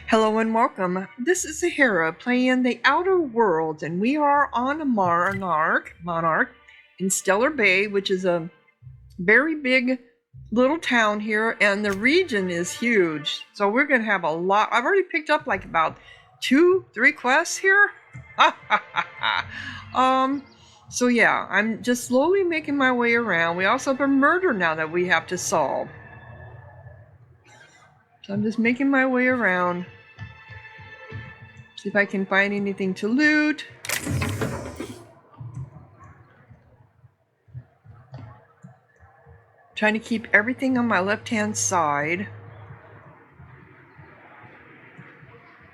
Hello and welcome. This is Sahara playing the Outer Worlds, and we are on a monarch in Stellar Bay, which is a very big little town here, and the region is huge. So we're gonna have a lot. I've already picked up like about 2-3 quests here. So yeah, I'm just slowly making my way around. We also have a murder now that we have to solve. So I'm just making my way around. See if I can find anything to loot. Trying to keep everything on my left-hand side.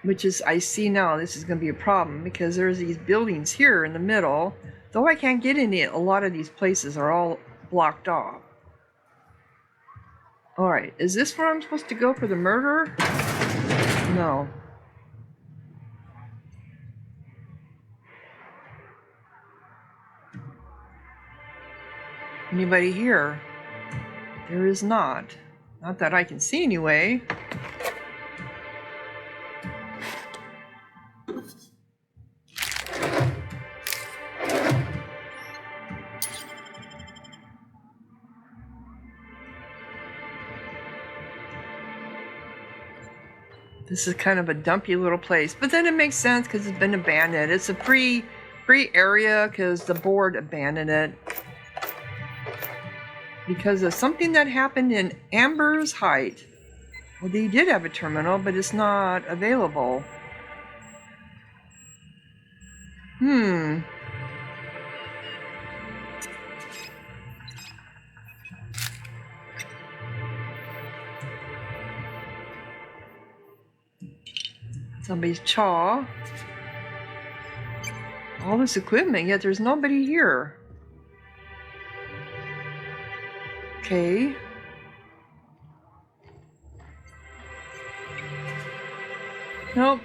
Which is, I see now, this is going to be a problem because there's these buildings here in the middle. Though I can't get in it, a lot of these places are all blocked off. Alright, is this where I'm supposed to go for the murder? No. Anybody here? There is not. Not that I can see anyway. This is kind of a dumpy little place, but then it makes sense because it's been abandoned. It's a free area because the board abandoned it. Because of something that happened in Amber's Height. Well, they did have a terminal, but it's not available. Somebody's chaw. All this equipment, yet there's nobody here. Okay. Nope.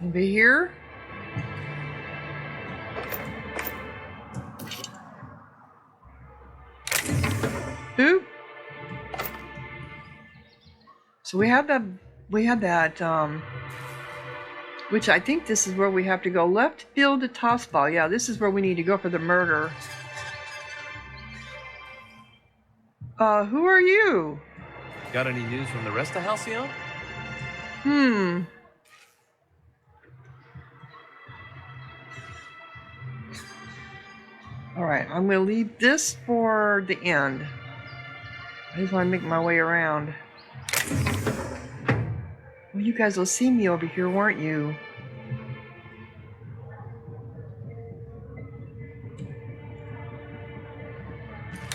Anybody here? Oop. So we had that, which I think this is where we have to go. Left field to Tossball. Yeah, this is where we need to go for the murder. Who are you? Got any news from the rest of Halcyon? Alright, I'm gonna leave this for the end. I just want to make my way around. Well, you guys will see me over here, won't you?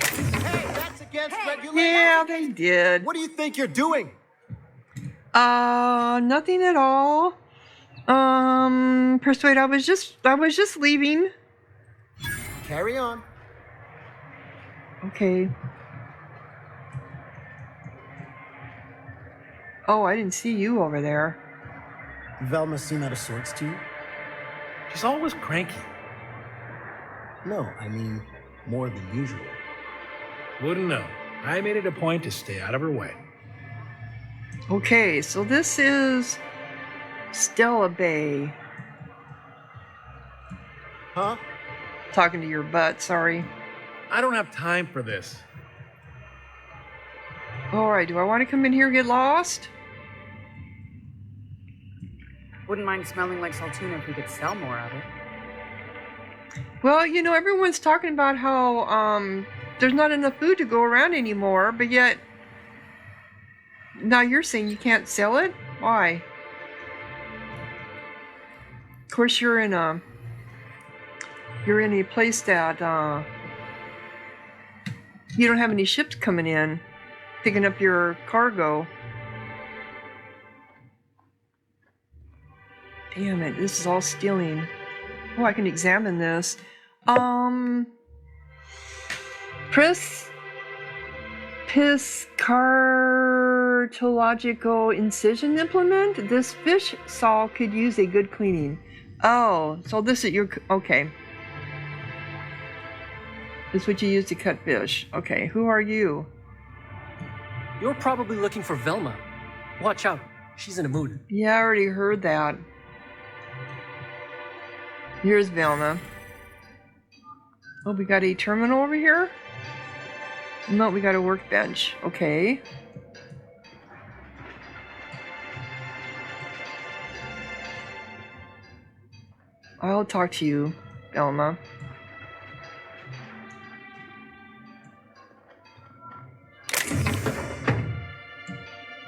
Hey, that's against regulations. Yeah, they did. What do you think you're doing? Nothing at all. Persuade, I was just leaving. Carry on. Okay. Oh, I didn't see you over there. Velma seem out of sorts to you? She's always cranky. No, I mean more than usual. Wouldn't know. I made it a point to stay out of her way. Okay, so this is Stella Bay. Huh? Talking to your butt, sorry. I don't have time for this. Alright, do I want to come in here and get lost? Wouldn't mind smelling like Saltuna if we could sell more of it. Well, you know, everyone's talking about how there's not enough food to go around anymore, but yet now you're saying you can't sell it? Why? Of course, you're in a place that you don't have any ships coming in picking up your cargo. Damn it, this is all stealing. Oh, I can examine this. Piscartological incision implement? This fish saw could use a good cleaning. Oh, so this is your... Okay. It's what you use to cut fish. Okay, who are you? You're probably looking for Velma. Watch out, she's in a mood. Yeah, I already heard that. Here's Velma. Oh, we got a terminal over here? No, we got a workbench. Okay. I'll talk to you, Velma.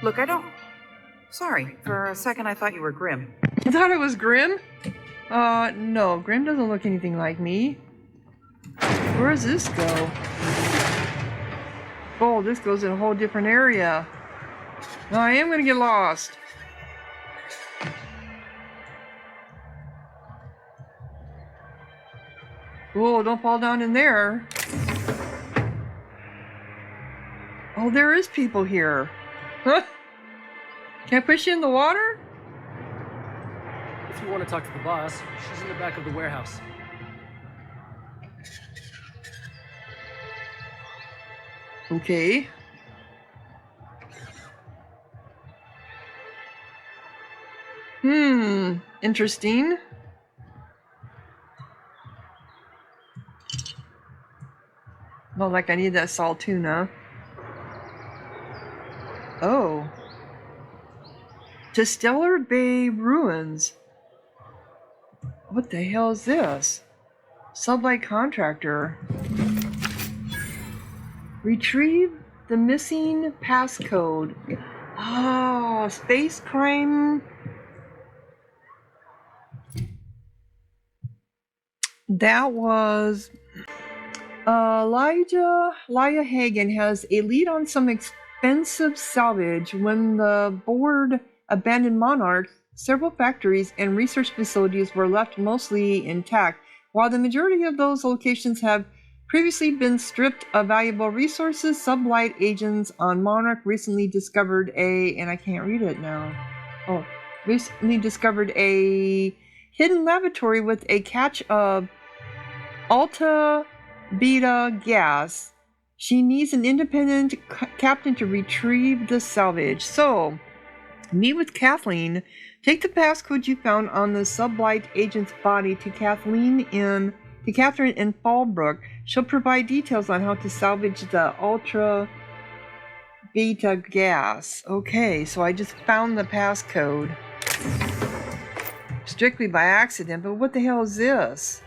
Look, I don't. Sorry, for a second I thought you were Grim. You thought it was Grim? No, Grim doesn't look anything like me. Where does this go? Oh, this goes in a whole different area. No, I am gonna get lost. Whoa, don't fall down in there. Oh, there is people here. Huh? Can I push you in the water? If you want to talk to the boss, she's in the back of the warehouse. Okay. Interesting. Well, like I need that salt tuna. Oh. To Stellar Bay Ruins. What the hell is this? Sublight contractor. Retrieve the missing passcode. Oh, space crime. That was Laya Hagen has a lead on some expensive salvage. When the board abandoned Monarch, several factories and research facilities were left mostly intact. While the majority of those locations have previously been stripped of valuable resources, Sublight agents on Monarch recently discovered and I can't read it now. Oh, recently discovered a hidden laboratory with a catch of Alta Beta gas. She needs an independent captain to retrieve the salvage. So, meet with Kathleen. Take the passcode you found on the Sublight agent's body to Catherine in Fallbrook. She'll provide details on how to salvage the Ultra Beta gas. Okay, so I just found the passcode. Strictly by accident, but what the hell is this?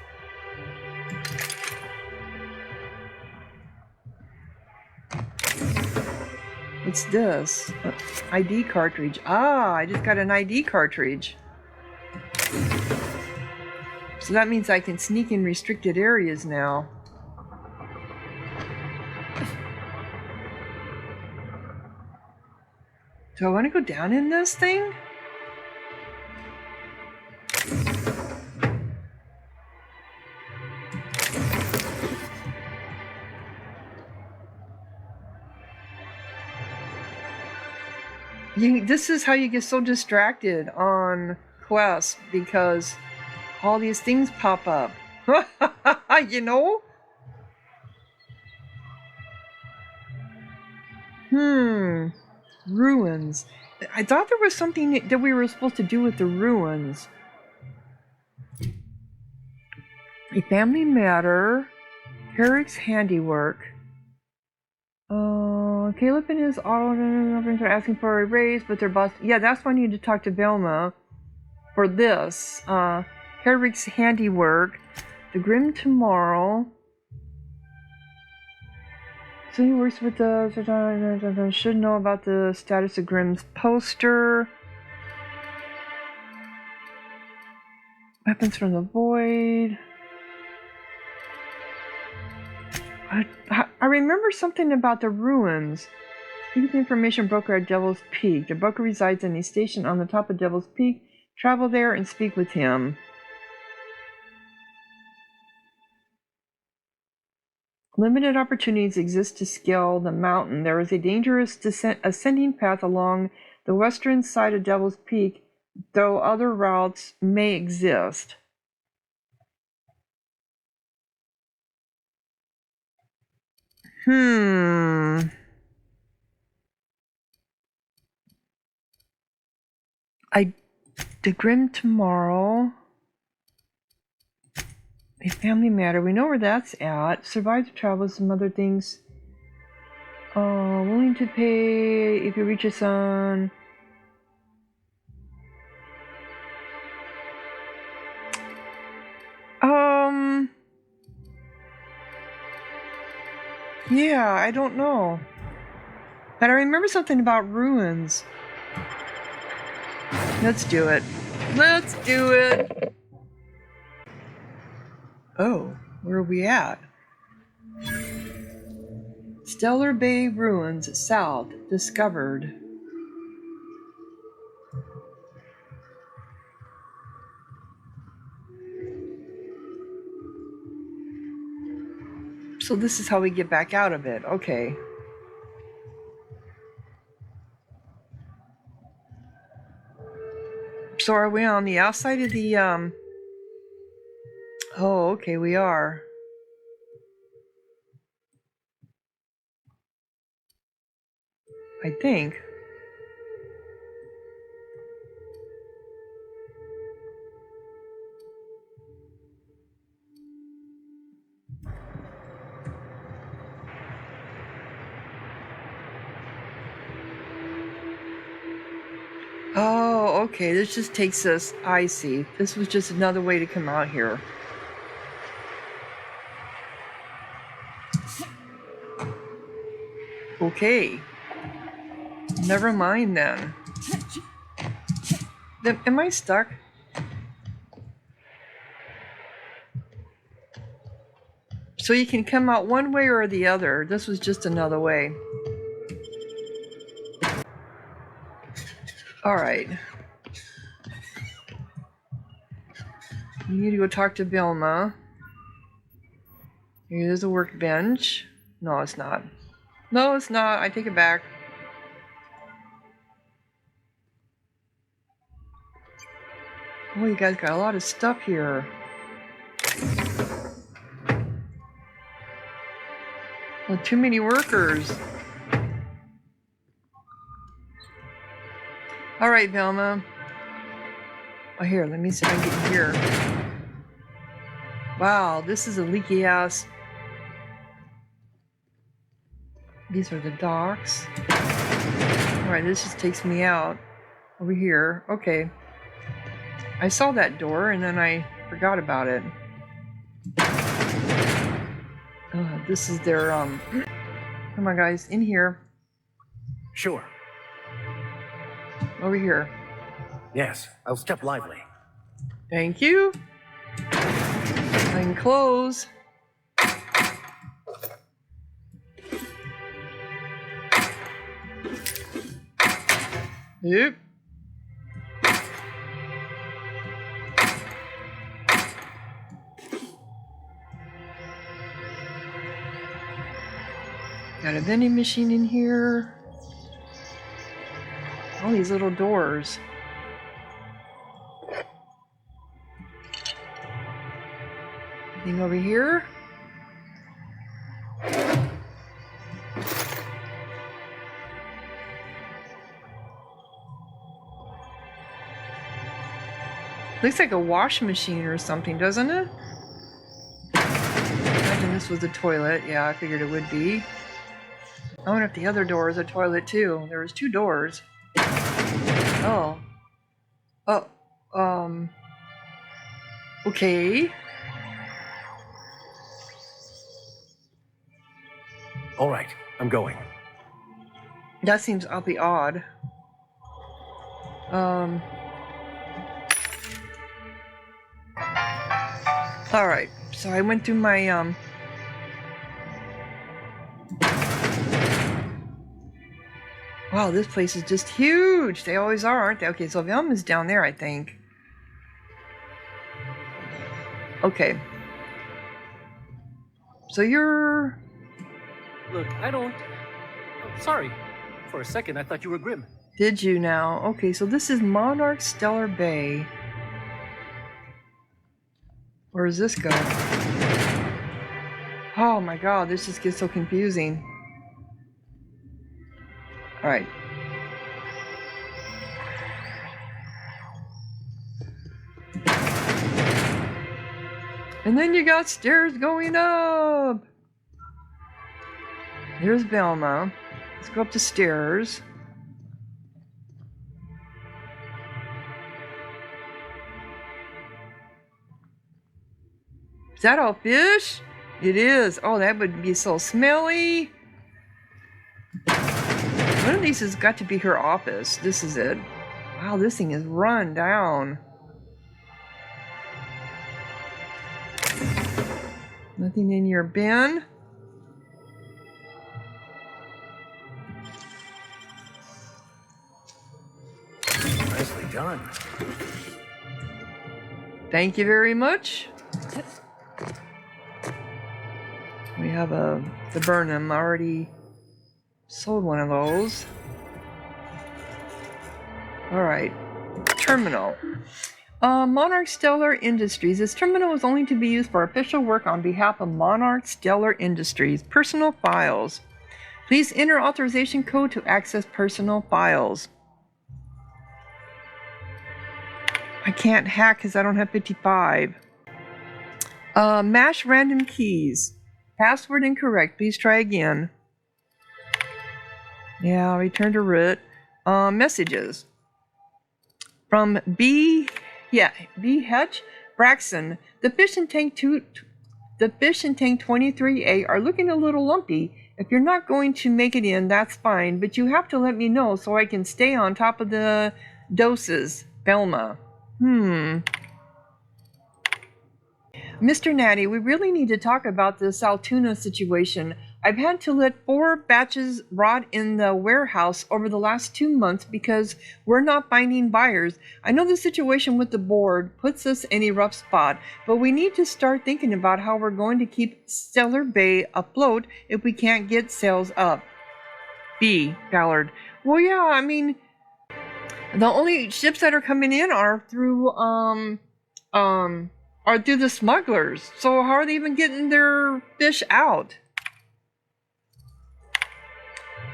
What's this? ID cartridge. Ah, I just got an ID cartridge. So that means I can sneak in restricted areas now. Do I want to go down in this thing? This is how you get so distracted on quests, because all these things pop up. You know? Ruins. I thought there was something that we were supposed to do with the ruins. A family matter. Herrick's handiwork. Caleb and his auto are asking for a raise, but their boss. Yeah, that's why I need to talk to Velma for this. Herrick's handiwork. The Grim tomorrow. So he works with the. Should know about the status of Grim's poster. Weapons from the void. I remember something about the ruins. Speak the information broker at Devil's Peak. The broker resides in a station on the top of Devil's Peak. Travel there and speak with him. Limited opportunities exist to scale the mountain. There is a dangerous ascending path along the western side of Devil's Peak, though other routes may exist. The Grim tomorrow. A family matter. We know where that's at. Survive to travel. Some other things. Willing to pay if you reach a son. Yeah, I don't know. But I remember something about ruins. Let's do it. Let's do it! Oh, where are we at? Stellar Bay Ruins, south, discovered. So this is how we get back out of it. Okay. So are we on the outside of the, Oh, okay, we are. I think. Oh, okay, this just takes us, I see. This was just another way to come out here. Okay. Never mind then. Am I stuck? So you can come out one way or the other. This was just another way. Alright. You need to go talk to Vilma. Here's a workbench. No, it's not. No, it's not. I take it back. Oh, you guys got a lot of stuff here. Well, too many workers. All right, Velma. Oh, here, let me see if I can get in here. Wow, this is a leaky ass. These are the docks. All right, this just takes me out over here. Okay. I saw that door and then I forgot about it. This is their, come on guys, in here. Sure. Over here. Yes, I'll step lively. Thank you. I can close. Yep. Got a vending machine in here. All these little doors. Anything over here? Looks like a wash machine or something, doesn't it? Imagine this was a toilet. Yeah, I figured it would be. I wonder if the other door is a toilet too. There was 2 doors. Oh. Oh, okay. All right, I'm going. That seems awfully odd. Alright, so I went through my, Wow, this place is just huge! They always are, aren't they? Okay, so Velma's down there, I think. Okay. So you're... Look, I don't... Oh, sorry. For a second, I thought you were Grim. Did you now? Okay, so this is Monarch Stellar Bay. Where does this go? Oh my god, this just gets so confusing. Alright. And then you got stairs going up. Here's Velma. Let's go up the stairs. Is that all fish? It is. Oh, that would be so smelly. One of these has got to be her office. This is it. Wow, this thing is run down. Nothing in your bin. Nicely done. Thank you very much. We have the Burnham. I already sold one of those. All right. Terminal. Monarch Stellar Industries. This terminal is only to be used for official work on behalf of Monarch Stellar Industries. Personal files. Please enter authorization code to access personal files. I can't hack because I don't have 55. Mash random keys. Password incorrect. Please try again. Yeah, return to root. Messages. From B Hedge Braxton. The fish in tank 23A are looking a little lumpy. If you're not going to make it in, that's fine, but you have to let me know so I can stay on top of the doses. Velma. Mr. Natty, we really need to talk about this Altoona situation. I've had to let 4 batches rot in the warehouse over the last 2 months because we're not finding buyers. I know the situation with the board puts us in a rough spot, but we need to start thinking about how we're going to keep Stellar Bay afloat if we can't get sales up. B. Ballard. Well, yeah, I mean, the only ships that are coming in are through the smugglers. So how are they even getting their fish out?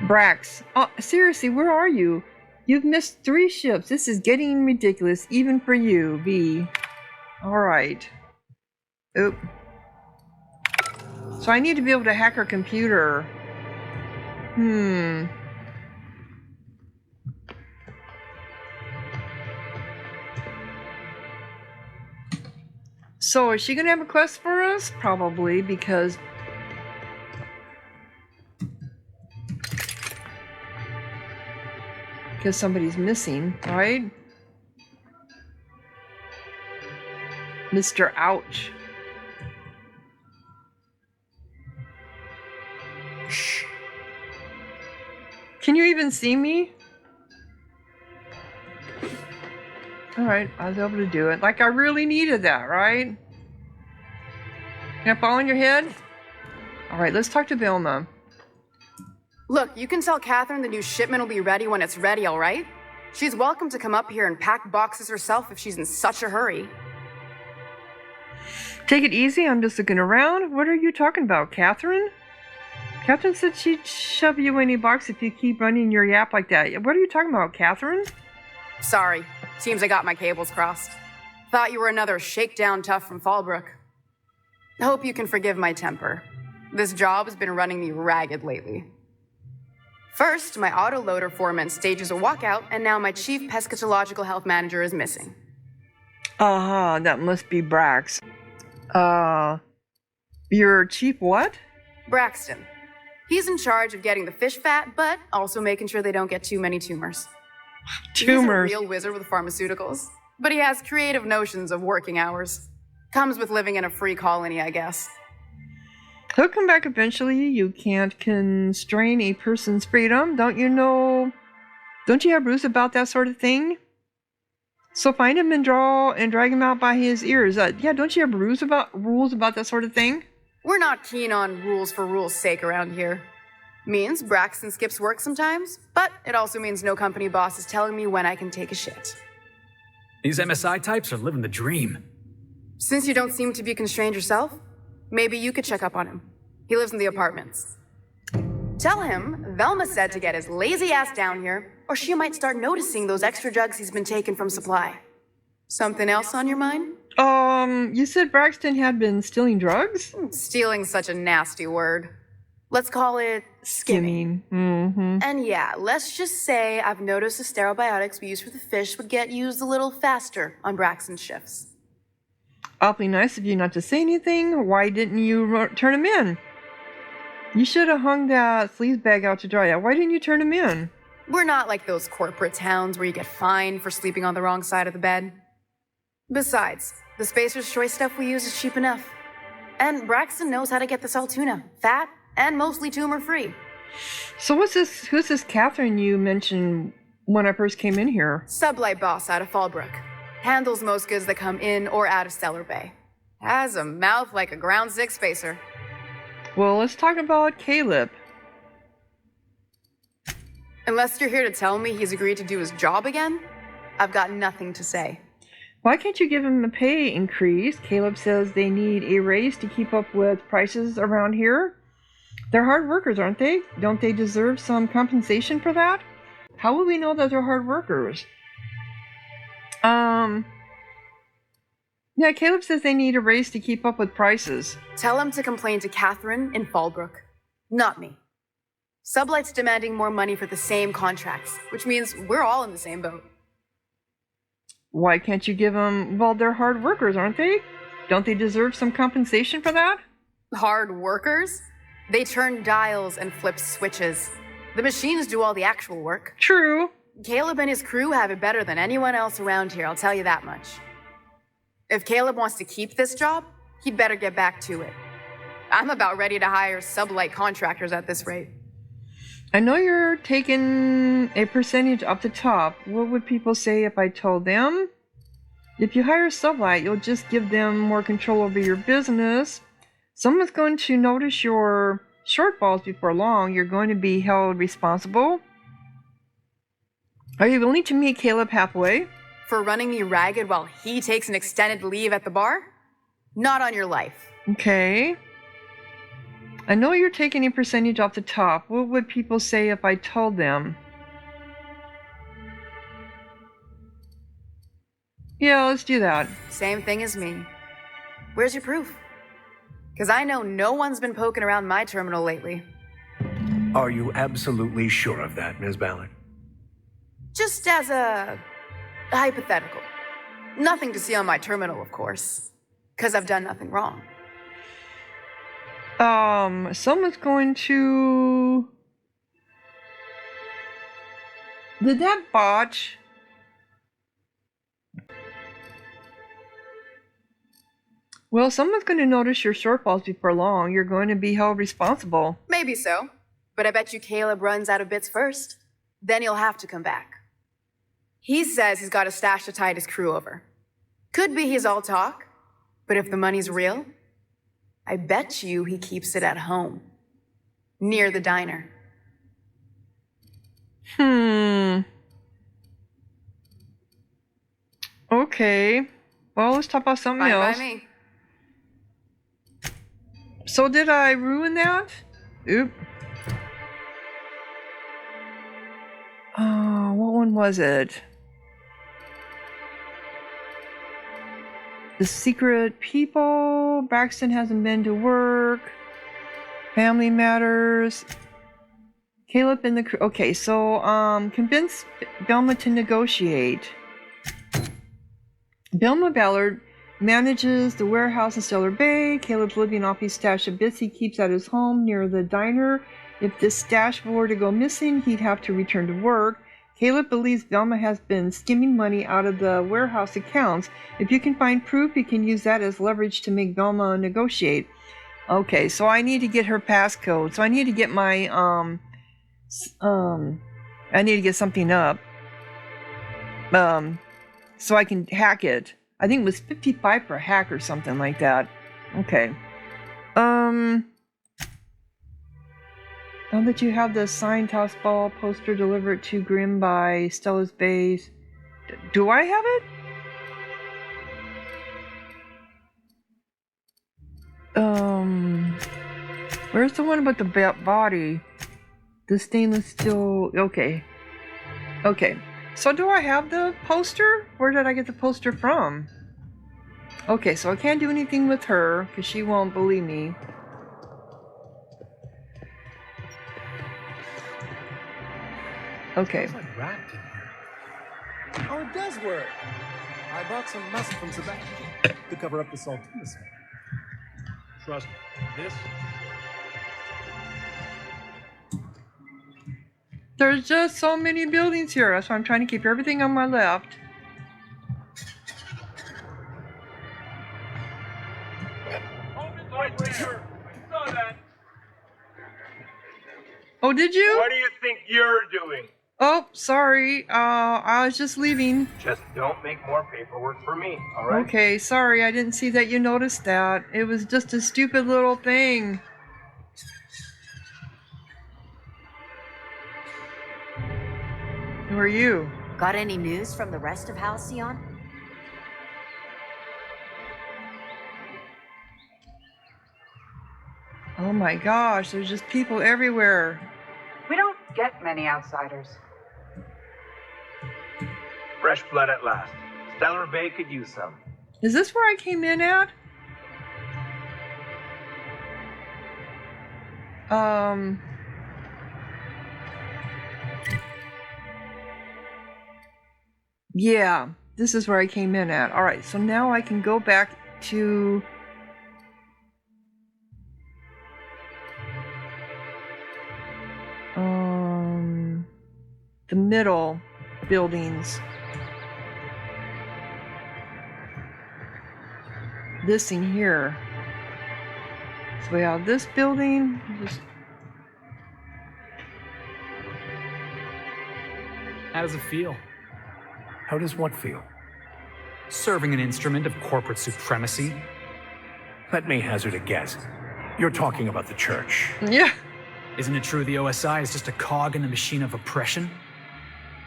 Brax. Seriously, where are you? You've missed 3 ships. This is getting ridiculous, even for you, V. Alright. Oop. So I need to be able to hack her computer. So is she gonna have a quest for us? Probably, because somebody's missing, right? Mr. Ouch. Shh. Can you even see me? Alright, I was able to do it. Like I really needed that, right? Can I fall on your head? Alright, let's talk to Vilma. Look, you can tell Catherine the new shipment will be ready when it's ready, all right? She's welcome to come up here and pack boxes herself if she's in such a hurry. Take it easy, I'm just looking around. What are you talking about, Catherine? Catherine said she'd shove you in a box if you keep running your yap like that. What are you talking about, Catherine? Sorry. Seems I got my cables crossed. Thought you were another shakedown tough from Fallbrook. Hope you can forgive my temper. This job has been running me ragged lately. First, my autoloader foreman stages a walkout, and now my chief pescatological health manager is missing. That must be Brax. Your chief what? Braxton. He's in charge of getting the fish fat, but also making sure they don't get too many tumors. Tumors? He's a real wizard with pharmaceuticals, but he has creative notions of working hours. Comes with living in a free colony, I guess. He'll come back eventually. You can't constrain a person's freedom. Don't you know? Don't you have rules about that sort of thing? So find him and drag him out by his ears. Yeah, don't you have rules about that sort of thing? We're not keen on rules for rules' sake around here. Means Braxton skips work sometimes, but it also means no company boss is telling me when I can take a shit. These MSI types are living the dream. Since you don't seem to be constrained yourself, maybe you could check up on him. He lives in the apartments. Tell him Velma said to get his lazy ass down here, or she might start noticing those extra drugs he's been taking from supply. Something else on your mind? You said Braxton had been stealing drugs? Stealing's such a nasty word. Let's call it skimming. Mm-hmm. And yeah, let's just say I've noticed the sterile biotics we use for the fish would get used a little faster on Braxton's shifts. Awfully nice of you not to say anything. Why didn't you turn him in? You should have hung that sleaze bag out to dry. Why didn't you turn him in? We're not like those corporate towns where you get fined for sleeping on the wrong side of the bed. Besides, the Spacer's Choice stuff we use is cheap enough. And Braxton knows how to get this all tuna, fat and mostly tumor-free. So who's this Catherine you mentioned when I first came in here? Sublight boss out of Fallbrook. Handles most goods that come in or out of Stellar Bay. Has a mouth like a ground six spacer. Well, let's talk about Caleb. Unless you're here to tell me he's agreed to do his job again, I've got nothing to say. Why can't you give him a pay increase? Caleb says they need a raise to keep up with prices around here. They're hard workers, aren't they? Don't they deserve some compensation for that? How will we know that they're hard workers? Yeah, Caleb says they need a raise to keep up with prices. Tell him to complain to Catherine in Fallbrook, not me. Sublight's demanding more money for the same contracts, which means we're all in the same boat. Why can't you give them... Well, they're hard workers, aren't they? Don't they deserve some compensation for that? Hard workers? They turn dials and flip switches. The machines do all the actual work. True. Caleb and his crew have it better than anyone else around here, I'll tell you that much. If Caleb wants to keep this job, he'd better get back to it. I'm about ready to hire sublight contractors at this rate. I know you're taking a percentage off the top. What would people say if I told them? If you hire sublight, you'll just give them more control over your business. Someone's going to notice your shortfalls before long. You're going to be held responsible. Are you willing to meet Caleb halfway? For running me ragged while he takes an extended leave at the bar? Not on your life. Okay. I know you're taking a percentage off the top. What would people say if I told them? Yeah, let's do that. Same thing as me. Where's your proof? Because I know no one's been poking around my terminal lately. Are you absolutely sure of that, Ms. Ballard? Just as a hypothetical. Nothing to see on my terminal, of course. Because I've done nothing wrong. Someone's going to... Did that botch? Well, someone's going to notice your shortfalls before long. You're going to be held responsible. Maybe so. But I bet you Caleb runs out of bits first. Then he'll have to come back. He says he's got a stash to tide his crew over. Could be he's all talk. But if the money's real, I bet you he keeps it at home. Near the diner. Okay. Well, let's talk about something Fine else. by me. So did I ruin that? Oop. Oh, what one was it? The secret people. Braxton hasn't been to work. Family matters. Caleb and the crew. Okay, so convince Velma to negotiate. Velma Ballard manages the warehouse in Stellar Bay. Caleb's living off his stash of bits he keeps at his home near the diner. If this stash were to go missing, he'd have to return to work. Caleb believes Velma has been skimming money out of the warehouse accounts. If you can find proof, you can use that as leverage to make Velma negotiate. Okay, so I need to get her passcode. So I need to get my, I need to get something up. So I can hack it. I think it was 55 for a hack or something like that. Okay. Now that you have the signed toss ball poster delivered to Grimm by Stella's Base, do I have it? Where's the one about the body? The stainless steel. Okay. Okay. So do I have the poster? Where did I get the poster from? Okay, so I can't do anything with her because she won't believe me. Okay. It's like wrapped in here. Oh, it does work. I bought some musk from Sebastian to cover up the saltina smell. Trust me. This. There's just so many buildings here. That's why I'm trying to keep everything on my left. Oh, did you? What do you think you're doing? Oh, sorry. I was just leaving. Just don't make more paperwork for me, all right? Okay, sorry. I didn't see that you noticed that. It was just a stupid little thing. Who are you? Got any news from the rest of Halcyon? Oh my gosh, there's just people everywhere. We don't get many outsiders. Fresh blood at last. Stellar Bay could use some. Is this where I came in at? Yeah, this is where I came in at. All right, so now I can go back to the middle buildings. This in here. So we have this building. Just How does it feel? How does what feel? Serving an instrument of corporate supremacy? Let me hazard a guess. You're talking about the church. yeah. Isn't it true the OSI is just a cog in the machine of oppression?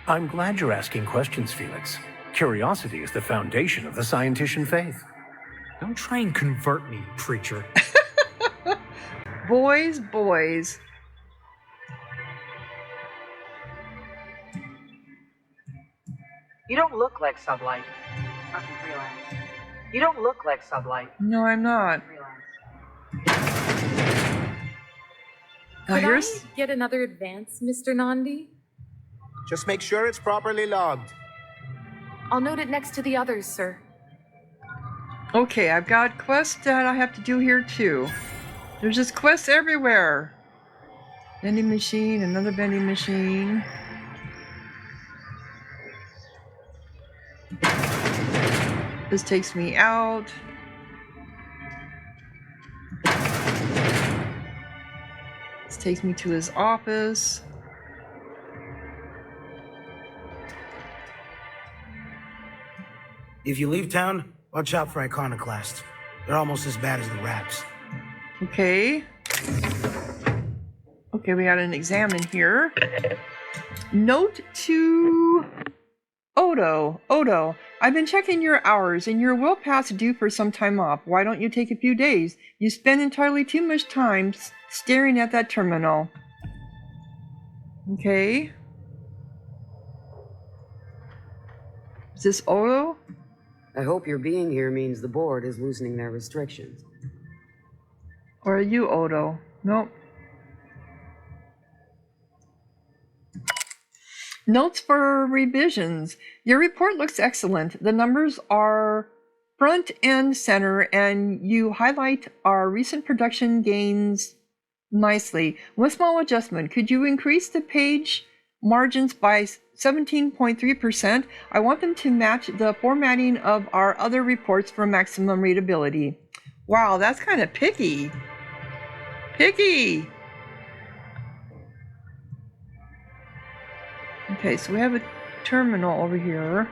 I'm glad you're asking questions, Felix. Curiosity is the foundation of the scientician faith. Don't try and convert me, preacher. Boys, boys. You don't look like Sublight. Not from freelance. You don't look like Sublight. No, I'm not. Could I get another advance, Mr. Nandi? Just make sure it's properly logged. I'll note it next to the others, sir. Okay, I've got quests that I have to do here too. There's just quests everywhere. Vending machine, another vending machine. This takes me out. This takes me to his office. If you leave town, watch out for iconoclasts. They're almost as bad as the rats. Okay. Okay, we got an exam in here. Note to Odo. Odo, I've been checking your hours and you're well past due for some time off. Why don't you take a few days? You spend entirely too much time staring at that terminal. Okay. Is this Odo? I hope your being here means the board is loosening their restrictions. Or are you Odo? Nope. Notes for revisions. Your report looks excellent. The numbers are front and center, and you highlight our recent production gains nicely. One small adjustment. Could you increase the page margins by 17.3%? I want them to match the formatting of our other reports for maximum readability. Wow, that's kind of picky. Picky! Okay, so we have a terminal over here.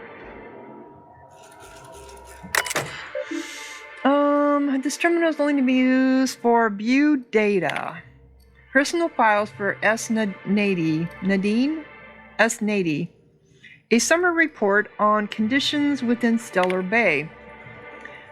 This terminal is only to be used for view data. Personal files for Nadine? S. Nady. A summary report on conditions within Stellar Bay.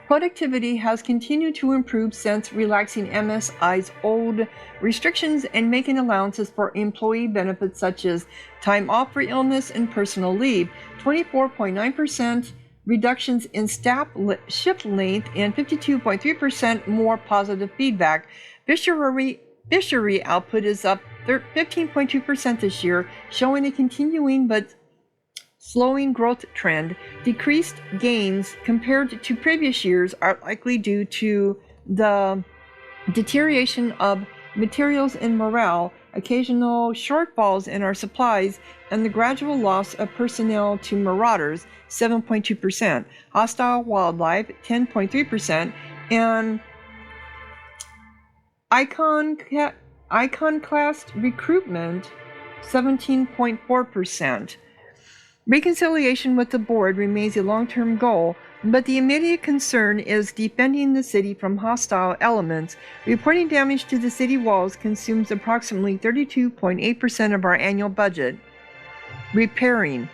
Productivity has continued to improve since relaxing MSI's old restrictions and making allowances for employee benefits such as time off for illness and personal leave. 24.9% reductions in staff shift length and 52.3% more positive feedback. Fishery output is up 15.2% this year, showing a continuing but slowing growth trend. Decreased gains compared to previous years are likely due to the deterioration of materials and morale, occasional shortfalls in our supplies, and the gradual loss of personnel to marauders, 7.2%, hostile wildlife, 10.3%, and iconoclast recruitment, 17.4%. Reconciliation with the board remains a long-term goal, but the immediate concern is defending the city from hostile elements. Reporting damage to the city walls consumes approximately 32.8% of our annual budget. Repairing.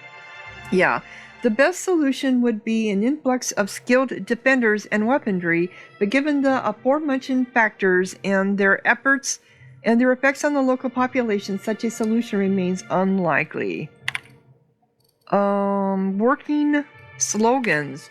Yeah, the best solution would be an influx of skilled defenders and weaponry, but given the aforementioned factors and their effects on the local population, such a solution remains unlikely. Working slogans.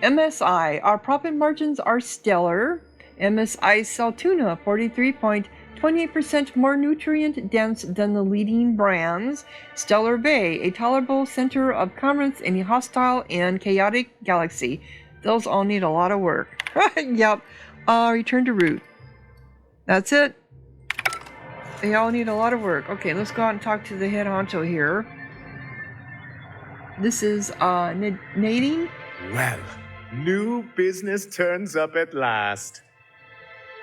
MSI, our profit margins are stellar. MSI sell tuna 43.28% more nutrient dense than the leading brands. Stellar Bay, a tolerable center of commerce in a hostile and chaotic galaxy. Those all need a lot of work. Yep. Return to root. That's it. They all need a lot of work. Okay, let's go out and talk to the head honcho here. This is Nadine. Well, new business turns up at last.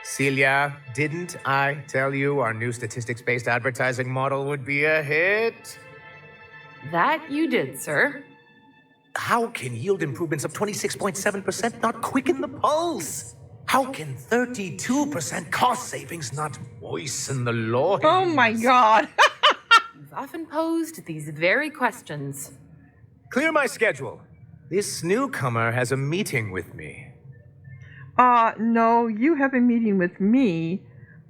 Celia, didn't I tell you our new statistics-based advertising model would be a hit? That you did, sir. How can yield improvements of 26.7% not quicken the pulse? How can 32% cost savings not moisten the loins? Oh my God. You've often posed these very questions. Clear my schedule. This newcomer has a meeting with me. No, you have a meeting with me.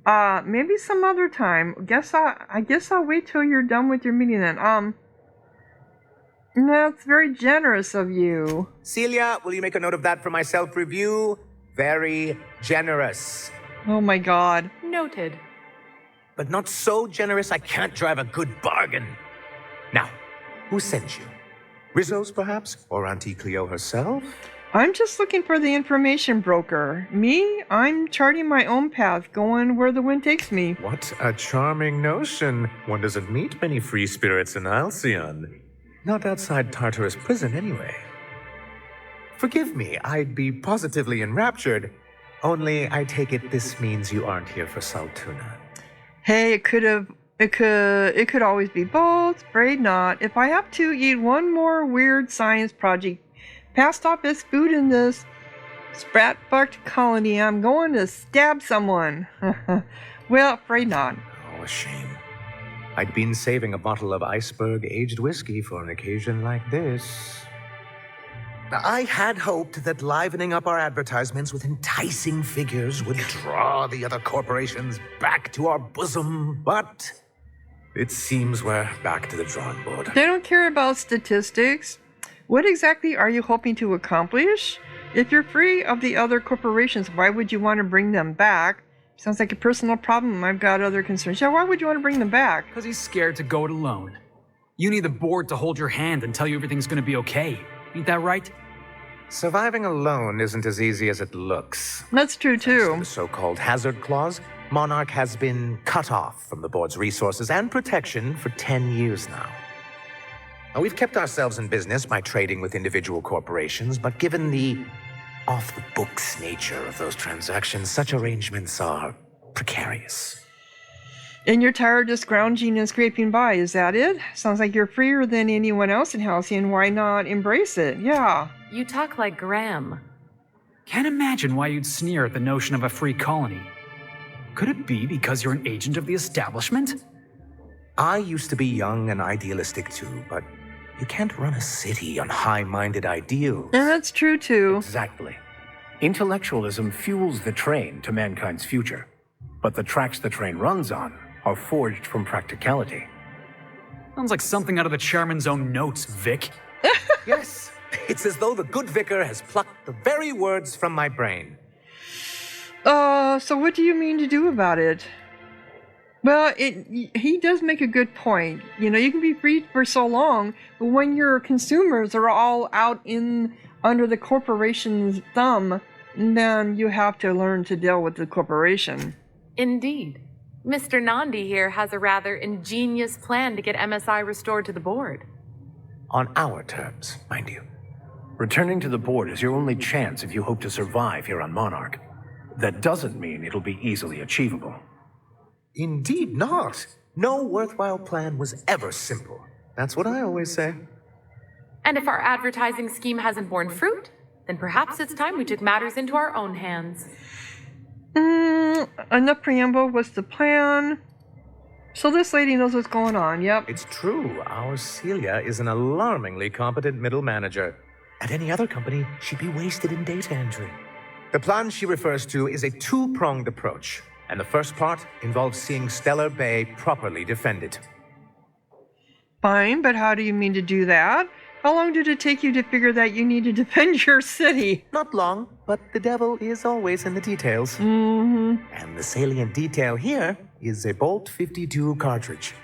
Maybe some other time. I guess I'll wait till you're done with your meeting then. That's very generous of you. Celia, will you make a note of that for my self-review? Very generous. Oh my God. Noted. But not so generous I can't drive a good bargain. Now, who sent you? Rizzo's, perhaps? Or Auntie Cleo herself? I'm just looking for the information broker. Me? I'm charting my own path, going where the wind takes me. What a charming notion. One doesn't meet many free spirits in Halcyon. Not outside Tartarus prison, anyway. Forgive me, I'd be positively enraptured. Only, I take it this means you aren't here for Saltuna. Hey, it could always be both. Afraid not. If I have to eat one more weird science project passed off as food in this sprat-fucked colony, I'm going to stab someone. Well, afraid not. Oh, a shame. I'd been saving a bottle of iceberg-aged whiskey for an occasion like this. I had hoped that livening up our advertisements with enticing figures would draw the other corporations back to our bosom, but it seems we're back to the drawing board. They don't care about statistics. What exactly are you hoping to accomplish? If you're free of the other corporations, why would you want to bring them back? Sounds like a personal problem. I've got other concerns. Yeah, why would you want to bring them back? Because he's scared to go it alone. You need the board to hold your hand and tell you everything's going to be okay. Ain't that right? Surviving alone isn't as easy as it looks. That's true, too. The so-called hazard clause, Monarch has been cut off from the board's resources and protection for 10 years now. Now, we've kept ourselves in business by trading with individual corporations, but given the off-the-books nature of those transactions, such arrangements are precarious. And you're tired of scrounging and scraping by, is that it? Sounds like you're freer than anyone else in Halcyon. Why not embrace it? Yeah. You talk like Graham. Can't imagine why you'd sneer at the notion of a free colony. Could it be because you're an agent of the establishment? I used to be young and idealistic too, but you can't run a city on high-minded ideals. And that's true too. Exactly. Intellectualism fuels the train to mankind's future, but the tracks the train runs on are forged from practicality. Sounds like something out of the chairman's own notes, Vic. Yes, it's as though the good vicar has plucked the very words from my brain. So what do you mean to do about it? Well, he does make a good point. You know, you can be free for so long, but when your consumers are all out under the corporation's thumb, then you have to learn to deal with the corporation. Indeed. Mr. Nandi here has a rather ingenious plan to get MSI restored to the board. On our terms, mind you. Returning to the board is your only chance if you hope to survive here on Monarch. That doesn't mean it'll be easily achievable. Indeed not. No worthwhile plan was ever simple. That's what I always say. And if our advertising scheme hasn't borne fruit, then perhaps it's time we took matters into our own hands. Enough preamble. What's the plan? So this lady knows what's going on, yep. It's true. Our Celia is an alarmingly competent middle manager. At any other company, she'd be wasted in data entry. The plan she refers to is a two-pronged approach, and the first part involves seeing Stellar Bay properly defended. Fine, but how do you mean to do that? How long did it take you to figure that you need to defend your city? Not long, but the devil is always in the details. Mm-hmm. And the salient detail here is a Bolt 52 cartridge.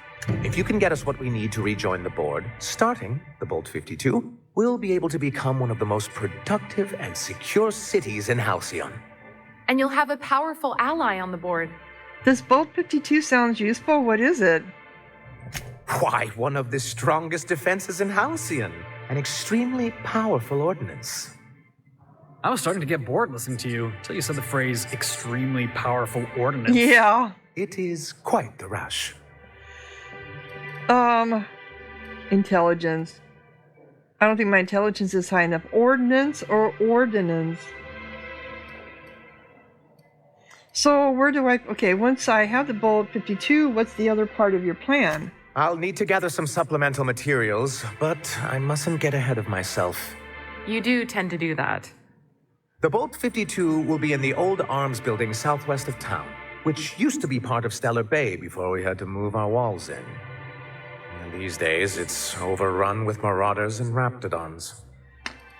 If you can get us what we need to rejoin the board, starting the Bolt 52, we'll be able to become one of the most productive and secure cities in Halcyon. And you'll have a powerful ally on the board. This Bolt 52 sounds useful. What is it? Why, one of the strongest defenses in Halcyon. An extremely powerful ordnance. I was starting to get bored listening to you until you said the phrase extremely powerful ordnance. Yeah. It is quite the rush. Intelligence. I don't think my intelligence is high enough. Ordnance or ordinance? So where do I... Okay, once I have the Bolt 52, what's the other part of your plan? I'll need to gather some supplemental materials, but I mustn't get ahead of myself. You do tend to do that. The Bolt 52 will be in the old arms building southwest of town, which used to be part of Stellar Bay before we had to move our walls in. And these days, it's overrun with marauders and raptidons.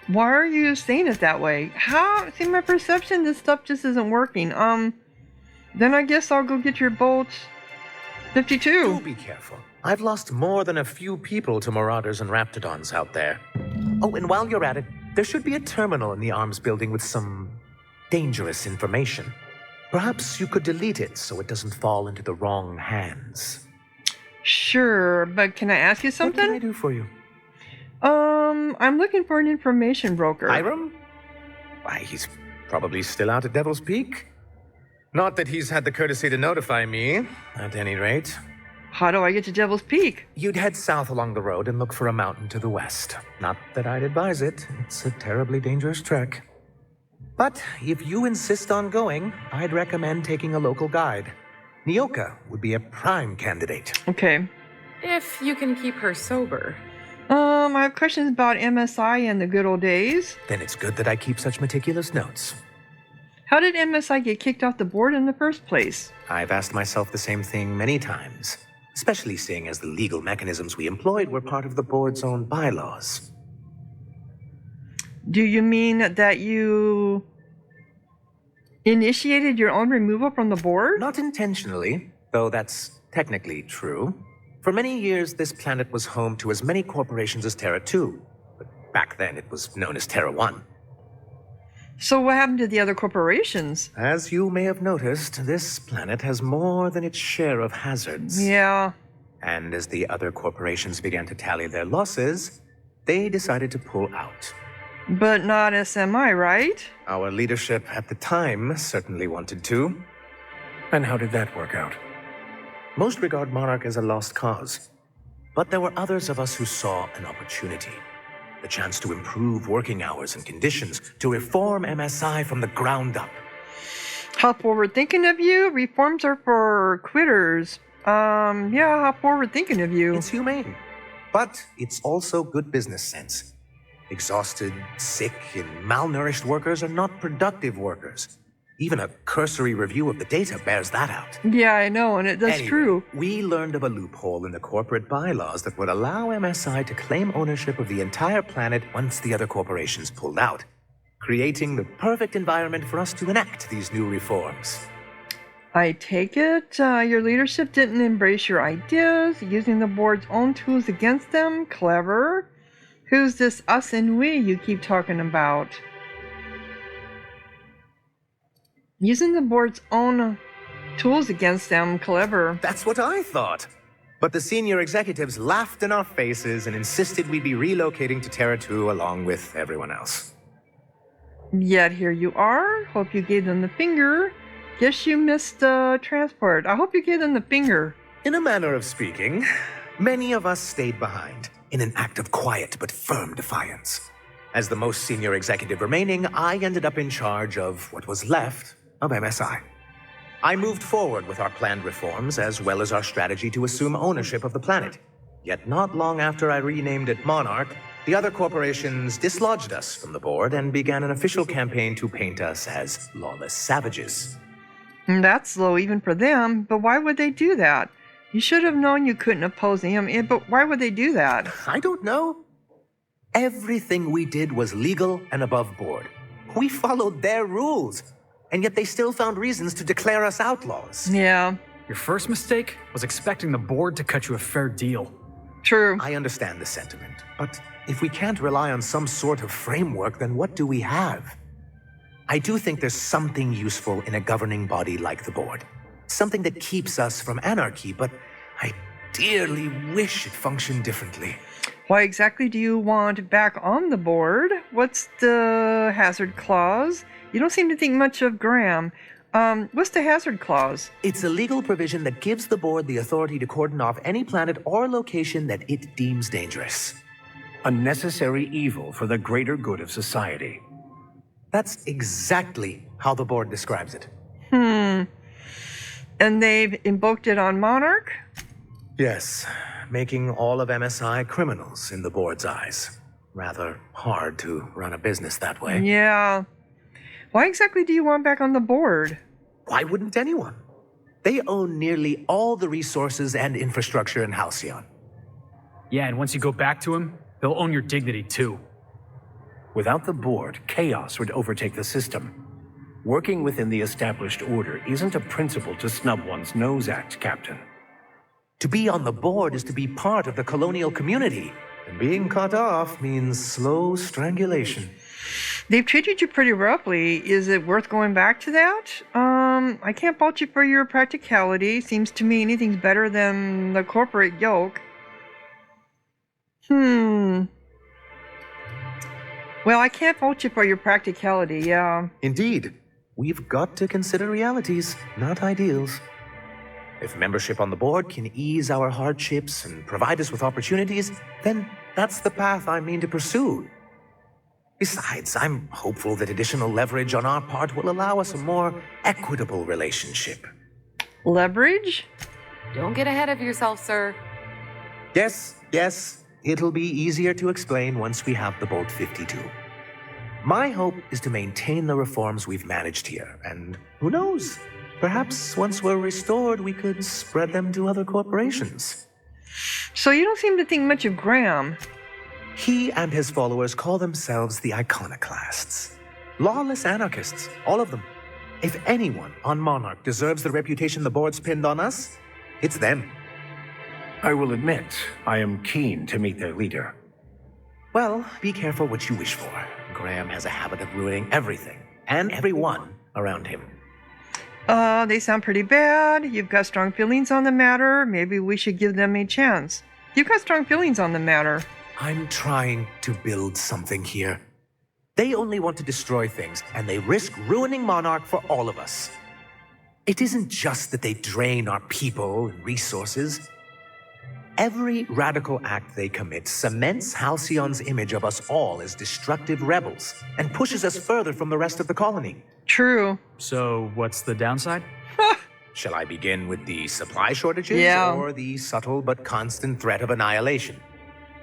Why are you saying it that way? How? See, my perception, this stuff just isn't working. Then I guess I'll go get your Bolt 52. Do be careful. I've lost more than a few people to marauders and raptidons out there. Oh, and while you're at it, there should be a terminal in the arms building with some dangerous information. Perhaps you could delete it so it doesn't fall into the wrong hands. Sure, but can I ask you something? What can I do for you? I'm looking for an information broker. Hiram? Why, he's probably still out at Devil's Peak. Not that he's had the courtesy to notify me, at any rate. How do I get to Devil's Peak? You'd head south along the road and look for a mountain to the west. Not that I'd advise it. It's a terribly dangerous trek. But if you insist on going, I'd recommend taking a local guide. Nyoka would be a prime candidate. Okay. If you can keep her sober. I have questions about MSI and the good old days. Then it's good that I keep such meticulous notes. How did MSI get kicked off the board in the first place? I've asked myself the same thing many times, especially seeing as the legal mechanisms we employed were part of the board's own bylaws. Do you mean that you initiated your own removal from the board? Not intentionally, though that's technically true. For many years, this planet was home to as many corporations as Terra 2, but back then it was known as Terra 1. So what happened to the other corporations? As you may have noticed, this planet has more than its share of hazards. Yeah. And as the other corporations began to tally their losses, they decided to pull out. But not SMI, right? Our leadership at the time certainly wanted to. And how did that work out? Most regard Monarch as a lost cause. But there were others of us who saw an opportunity. The chance to improve working hours and conditions, to reform MSI from the ground up. How forward-thinking of you. Reforms are for quitters. Yeah, how forward-thinking of you. It's humane. But it's also good business sense. Exhausted, sick, and malnourished workers are not productive workers. Even a cursory review of the data bears that out. Yeah, I know, and that's Anyway, true. We learned of a loophole in the corporate bylaws that would allow MSI to claim ownership of the entire planet once the other corporations pulled out, creating the perfect environment for us to enact these new reforms. I take it your leadership didn't embrace your ideas, using the board's own tools against them. Clever. Who's this us and we you keep talking about? Using the board's own tools against them. Clever. That's what I thought. But the senior executives laughed in our faces and insisted we'd be relocating to Terra 2 along with everyone else. Yet here you are. Hope you gave them the finger. Guess you missed transport. I hope you gave them the finger. In a manner of speaking, many of us stayed behind in an act of quiet but firm defiance. As the most senior executive remaining, I ended up in charge of what was left of MSI. I moved forward with our planned reforms as well as our strategy to assume ownership of the planet. Yet not long after I renamed it Monarch, the other corporations dislodged us from the board and began an official campaign to paint us as lawless savages. That's slow even for them, but why would they do that? You should have known you couldn't oppose him, but why would they do that? I don't know. Everything we did was legal and above board. We followed their rules, and yet they still found reasons to declare us outlaws. Yeah. Your first mistake was expecting the board to cut you a fair deal. True. I understand the sentiment, but if we can't rely on some sort of framework, then what do we have? I do think there's something useful in a governing body like the board. Something that keeps us from anarchy, but I dearly wish it functioned differently. Why exactly do you want back on the board? What's the hazard clause? You don't seem to think much of Graham. What's the hazard clause? It's a legal provision that gives the board the authority to cordon off any planet or location that it deems dangerous. A necessary evil for the greater good of society. That's exactly how the board describes it. And they've invoked it on Monarch? Yes, making all of MSI criminals in the board's eyes. Rather hard to run a business that way. Yeah. Why exactly do you want back on the board? Why wouldn't anyone? They own nearly all the resources and infrastructure in Halcyon. Yeah, and once you go back to him, they'll own your dignity too. Without the board, chaos would overtake the system. Working within the established order isn't a principle to snub one's nose at, Captain. To be on the board is to be part of the colonial community, and being cut off means slow strangulation. They've treated you pretty roughly. Is it worth going back to that? I can't fault you for your practicality. Seems to me anything's better than the corporate yoke. Well, I can't fault you for your practicality, yeah. Indeed. We've got to consider realities, not ideals. If membership on the board can ease our hardships and provide us with opportunities, then that's the path I mean to pursue. Besides, I'm hopeful that additional leverage on our part will allow us a more equitable relationship. Leverage? Don't get ahead of yourself, sir. Yes. It'll be easier to explain once we have the Bolt 52. My hope is to maintain the reforms we've managed here, and who knows? Perhaps once we're restored, we could spread them to other corporations. So you don't seem to think much of Graham. He and his followers call themselves the Iconoclasts. Lawless anarchists, all of them. If anyone on Monarch deserves the reputation the board's pinned on us, it's them. I will admit, I am keen to meet their leader. Well, be careful what you wish for. Graham has a habit of ruining everything and everyone around him. They sound pretty bad. You've got strong feelings on the matter. Maybe we should give them a chance. You've got strong feelings on the matter. I'm trying to build something here. They only want to destroy things, and they risk ruining Monarch for all of us. It isn't just that they drain our people and resources. Every radical act they commit cements Halcyon's image of us all as destructive rebels and pushes us further from the rest of the colony. True. So, what's the downside? Shall I begin with the supply shortages Yeah. or the subtle but constant threat of annihilation?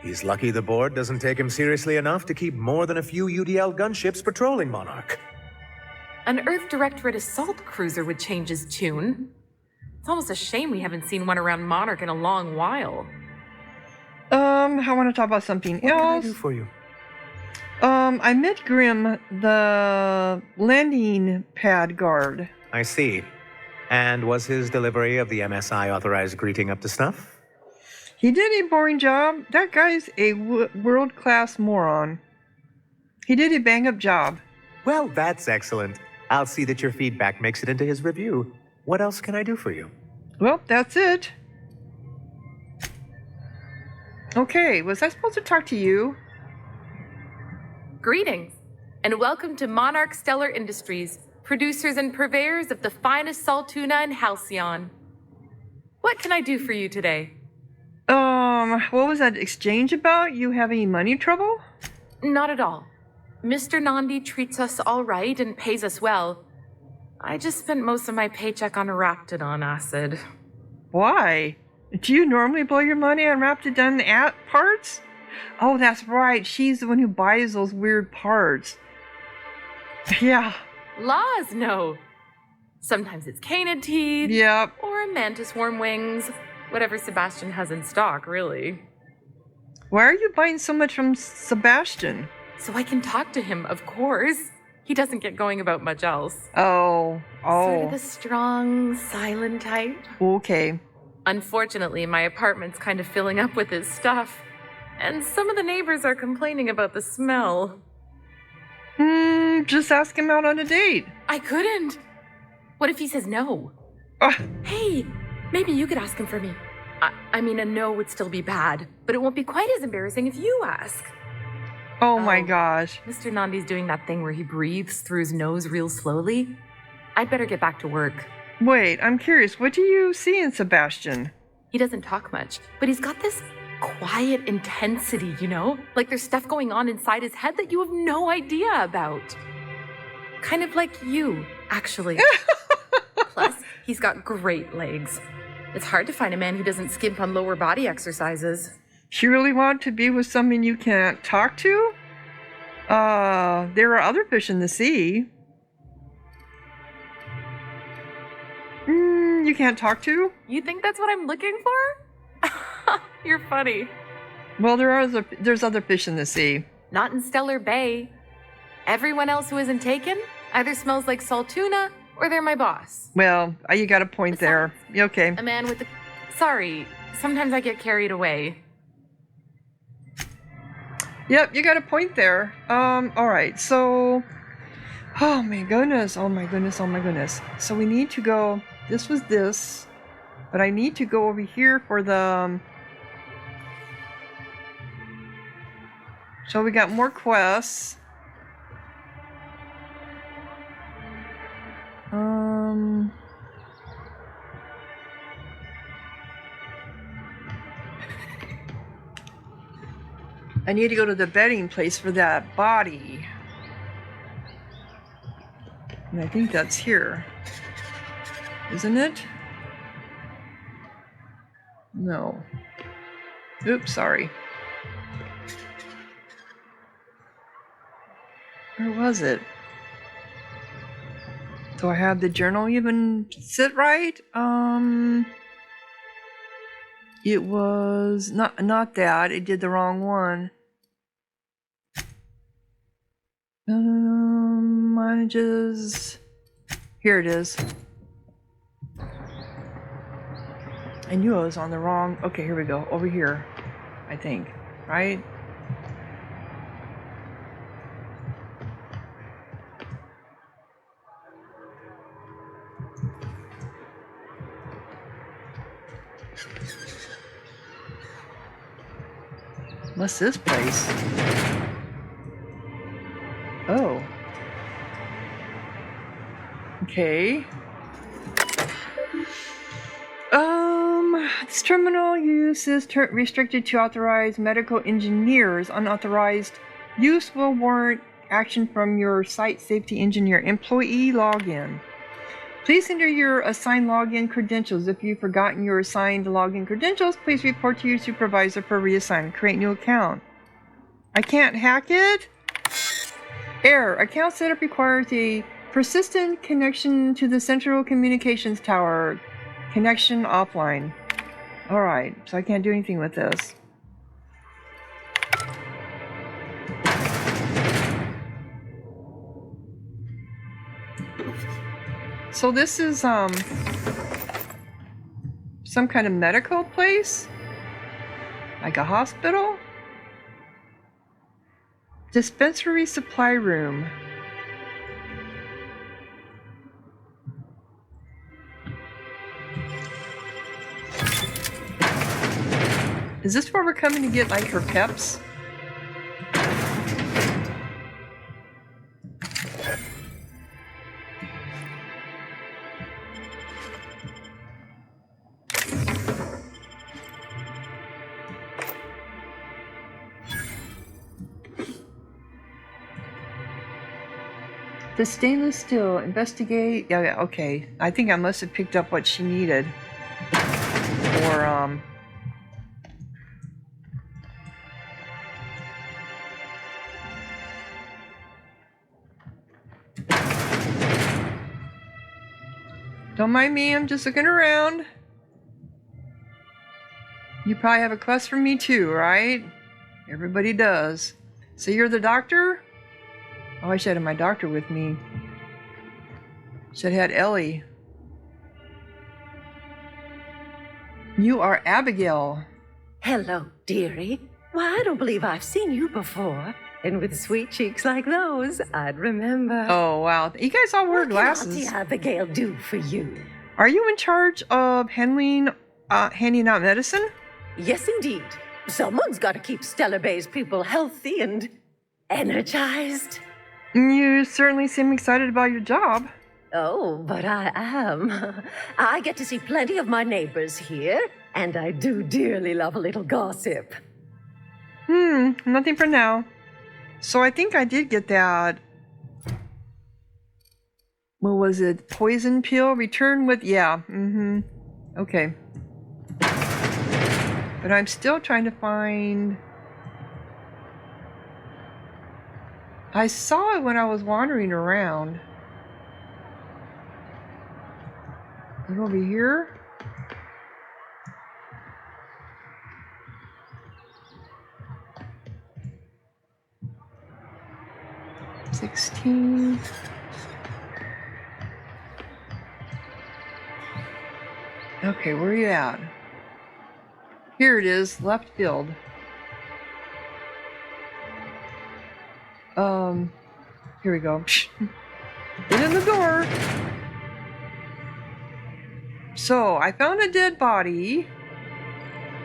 He's lucky the board doesn't take him seriously enough to keep more than a few UDL gunships patrolling Monarch. An Earth Directorate assault cruiser would change his tune. It's almost a shame we haven't seen one around Monarch in a long while. I want to talk about something else. What can I do for you? I met Grim, the landing pad guard. I see. And was his delivery of the MSI authorized greeting up to snuff? He did a boring job. That guy's a world-class moron. He did a bang-up job. Well, that's excellent. I'll see that your feedback makes it into his review. What else can I do for you? Well, that's it. Okay, was I supposed to talk to you? Greetings, and welcome to Monarch Stellar Industries, producers and purveyors of the finest salt tuna in Halcyon. What can I do for you today? What was that exchange about? You having money trouble? Not at all. Mr. Nandi treats us all right and pays us well. I just spent most of my paycheck on Raptidon acid. Why? Do you normally blow your money on Raptidon parts? Oh, that's right. She's the one who buys those weird parts. Yeah. Laws, no. Sometimes it's canid teeth. Yep. Or mantis worm wings. Whatever Sebastian has in stock, really. Why are you buying so much from Sebastian? So I can talk to him, of course. He doesn't get going about much else. Oh. Sort of the strong, silent type. Okay. Unfortunately, my apartment's kind of filling up with his stuff. And some of the neighbors are complaining about the smell. Just ask him out on a date. I couldn't. What if he says no? Hey, maybe you could ask him for me. I mean, a no would still be bad, but it won't be quite as embarrassing if you ask. Oh my gosh. Mr. Nandi's doing that thing where he breathes through his nose real slowly. I'd better get back to work. Wait, I'm curious. What do you see in Sebastian? He doesn't talk much, but he's got this quiet intensity, you know? Like there's stuff going on inside his head that you have no idea about. Kind of like you, actually. Plus, he's got great legs. It's hard to find a man who doesn't skimp on lower body exercises. You really want to be with someone you can't talk to? There are other fish in the sea. You can't talk to? You think that's what I'm looking for? You're funny. Well, there's other fish in the sea. Not in Stellar Bay. Everyone else who isn't taken either smells like salt tuna or they're my boss. Well, you got a point there. Okay. A man with the... Sorry, sometimes I get carried away. Yep, you got a point there. Alright, so... Oh my goodness, oh my goodness, oh my goodness. So we need to go... This was this. But I need to go over here for the... So we got more quests. I need to go to the bedding place for that body. And I think that's here. Isn't it? No. Oops, sorry. Where was it? Do I have the journal even sit right? It was not that. It did the wrong one. Manages. Here it is. I knew I was on the wrong. Okay, here we go. Over here, I think. Right? What's this place? Oh. Okay. This terminal use is restricted to authorized medical engineers. Unauthorized use will warrant action from your site safety engineer. Employee login. Please enter your assigned login credentials. If you've forgotten your assigned login credentials, please report to your supervisor for reassign. Create new account. I can't hack it? Error. Account setup requires a persistent connection to the central communications tower. Connection offline. Alright, so I can't do anything with this. So this is some kind of medical place? Like a hospital? Dispensary supply room. Is this where we're coming to get like her peps? The stainless steel. Investigate. Yeah, okay. I think I must have picked up what she needed. Or, Don't mind me, I'm just looking around. You probably have a quest for me too, right? Everybody does. So you're the doctor? Oh, I should have my doctor with me. Should have had Ellie. You are Abigail. Hello, dearie. Why, I don't believe I've seen you before. And with sweet cheeks like those, I'd remember. Oh, wow. You guys all wear glasses. What can Auntie Abigail do for you? Are you in charge of handing out medicine? Yes, indeed. Someone's got to keep Stellar Bay's people healthy and energized. You certainly seem excited about your job. Oh, but I am. I get to see plenty of my neighbors here, and I do dearly love a little gossip. Nothing for now. So I think I did get that. What was it? Poison pill? Return with... Yeah. Okay. But I'm still trying to find... I saw it when I was wandering around. Is it over here? $16. Okay, where are you at? Here it is, left field. Here we go. Get in the door. So, I found a dead body.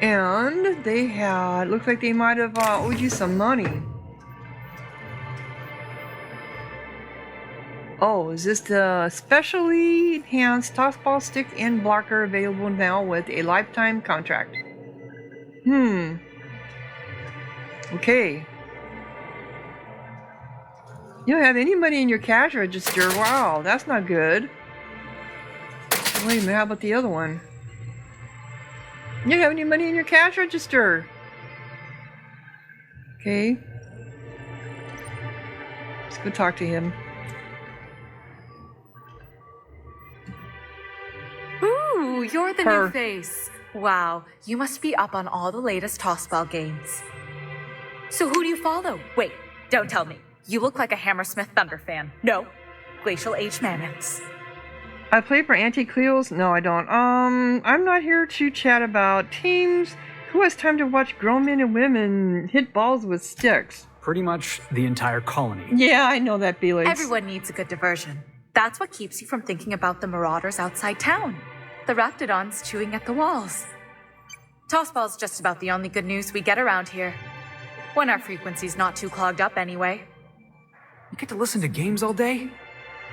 And they had... Looks like they might have owed you some money. Oh, is this the specially enhanced tossball stick and blocker available now with a lifetime contract? Okay. You don't have any money in your cash register. Wow, that's not good. Wait a minute, how about the other one? You don't have any money in your cash register. Okay. Let's go talk to him. Ooh, you're the new face. Wow, you must be up on all the latest tossball games. So who do you follow? Wait, don't tell me. You look like a Hammersmith Thunder fan. No, Glacial Age Mammoths. I play for Anti-Cleos? No, I don't. I'm not here to chat about teams. Who has time to watch grown men and women hit balls with sticks? Pretty much the entire colony. Yeah, I know that, Felix. Everyone needs a good diversion. That's what keeps you from thinking about the marauders outside town. The raptidons chewing at the walls. Tossball's just about the only good news we get around here. When our frequency's not too clogged up anyway. You get to listen to games all day?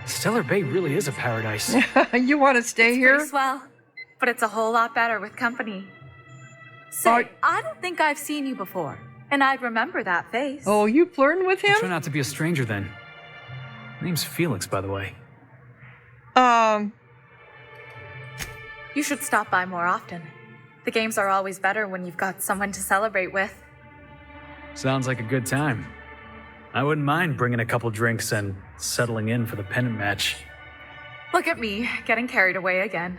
Stellar Bay really is a paradise. You want to stay here? Pretty swell, but it's a whole lot better with company. Say, I don't think I've seen you before, and I'd remember that face. Oh, you flirting with him? Try not to be a stranger then. Name's Felix, by the way. You should stop by more often. The games are always better when you've got someone to celebrate with. Sounds like a good time. I wouldn't mind bringing a couple drinks and settling in for the pennant match. Look at me, getting carried away again.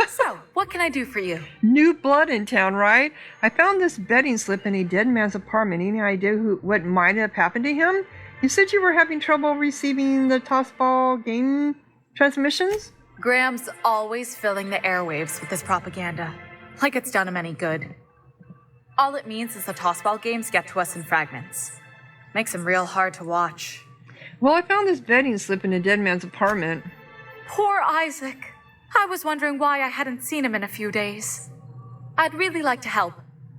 So, what can I do for you? New blood in town, right? I found this betting slip in a dead man's apartment. Any idea what might have happened to him? You said you were having trouble receiving the tossball game transmissions? Graham's always filling the airwaves with his propaganda, like it's done him any good. All it means is the tossball games get to us in fragments. Makes them real hard to watch. Well, I found this betting slip in a dead man's apartment. Poor Isaac. I was wondering why I hadn't seen him in a few days. I'd really like to help.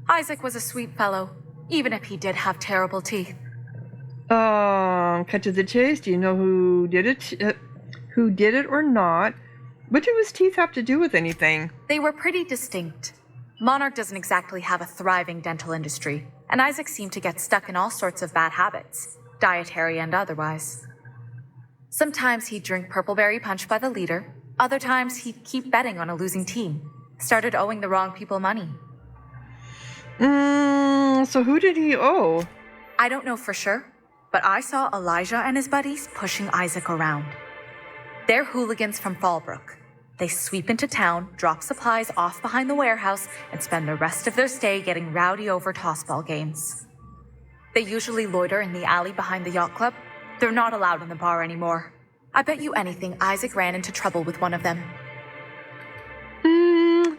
Isaac was a sweet fellow, even if he did have terrible teeth. Cut to the chase. Do you know who did it? Who did it or not? What do his teeth have to do with anything? They were pretty distinct. Monarch doesn't exactly have a thriving dental industry, and Isaac seemed to get stuck in all sorts of bad habits, dietary and otherwise. Sometimes he'd drink purpleberry punch by the liter. Other times, he'd keep betting on a losing team. Started owing the wrong people money. So who did he owe? I don't know for sure, but I saw Elijah and his buddies pushing Isaac around. They're hooligans from Fallbrook. They sweep into town, drop supplies off behind the warehouse, and spend the rest of their stay getting rowdy over tossball games. They usually loiter in the alley behind the yacht club. They're not allowed in the bar anymore. I bet you anything Isaac ran into trouble with one of them.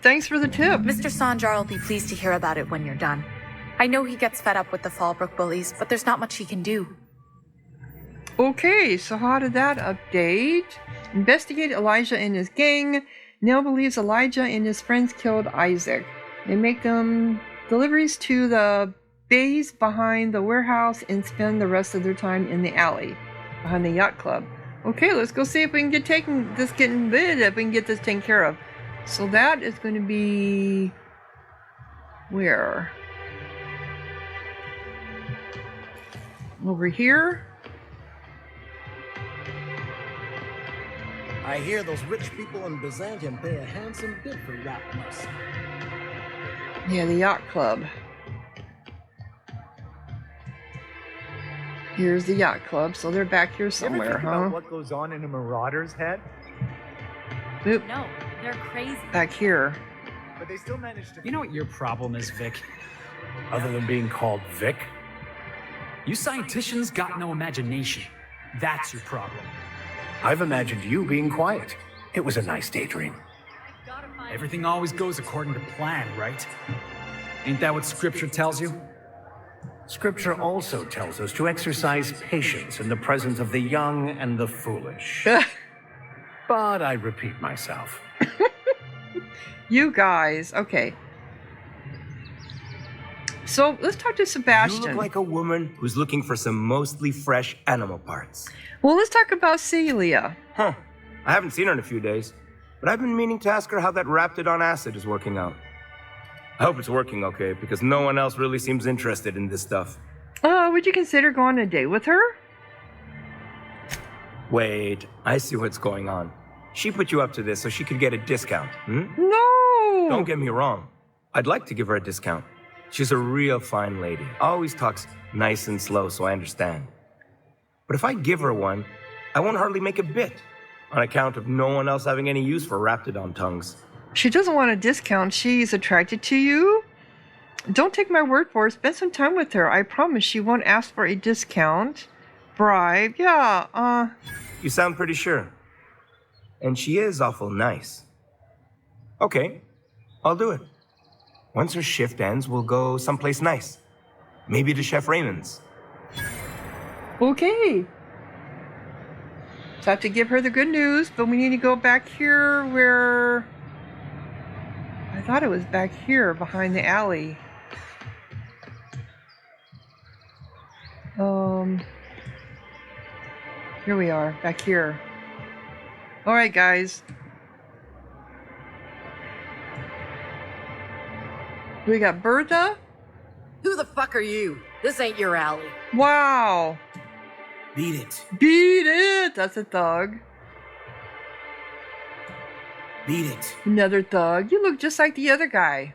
Thanks for the tip. Mr. Sanjar will be pleased to hear about it when you're done. I know he gets fed up with the Fallbrook bullies, but there's not much he can do. Okay, so how did that update? Investigate Elijah and his gang. Nell believes Elijah and his friends killed Isaac. They make them deliveries to the bays behind the warehouse and spend the rest of their time in the alley behind the yacht club. Okay, let's go see if we can get this taken care of. So that is going to be where? Over here. I hear those rich people in Byzantium pay a handsome bid for rat musk. Yeah, the yacht club. Here's the yacht club, so they're back here somewhere, you ever think huh? about what goes on in a marauder's head? Oop. No, they're crazy. Back here. But they still manage to. You know what your problem is, Vic? Other than being called Vic? You scienticians got no imagination. That's your problem. I've imagined you being quiet. It was a nice daydream. Everything always goes according to plan, right? Ain't that what Scripture tells you? Scripture also tells us to exercise patience in the presence of the young and the foolish. But I repeat myself. You guys, okay. So let's talk to Sebastian. You look like a woman who's looking for some mostly fresh animal parts. Well, let's talk about Celia. Huh. I haven't seen her in a few days, but I've been meaning to ask her how that Raptidon acid is working out. I hope it's working okay, because no one else really seems interested in this stuff. Would you consider going on a date with her? Wait, I see what's going on. She put you up to this so she could get a discount, No! Don't get me wrong. I'd like to give her a discount. She's a real fine lady. Always talks nice and slow, so I understand. But if I give her one, I won't hardly make a bit, on account of no one else having any use for Raptidon tongues. She doesn't want a discount. She's attracted to you. Don't take my word for it. Spend some time with her. I promise she won't ask for a discount. Bribe. Yeah, You sound pretty sure. And she is awful nice. Okay, I'll do it. Once her shift ends, we'll go someplace nice. Maybe to Chef Raymond's. Okay. So I have to give her the good news, but we need to go back here where... I thought it was back here behind the alley. Here we are, back here. All right, guys. We got Bertha. Who the fuck are you? This ain't your alley. Wow. Beat it. Beat it. That's a thug. Beat it. Another thug. You look just like the other guy.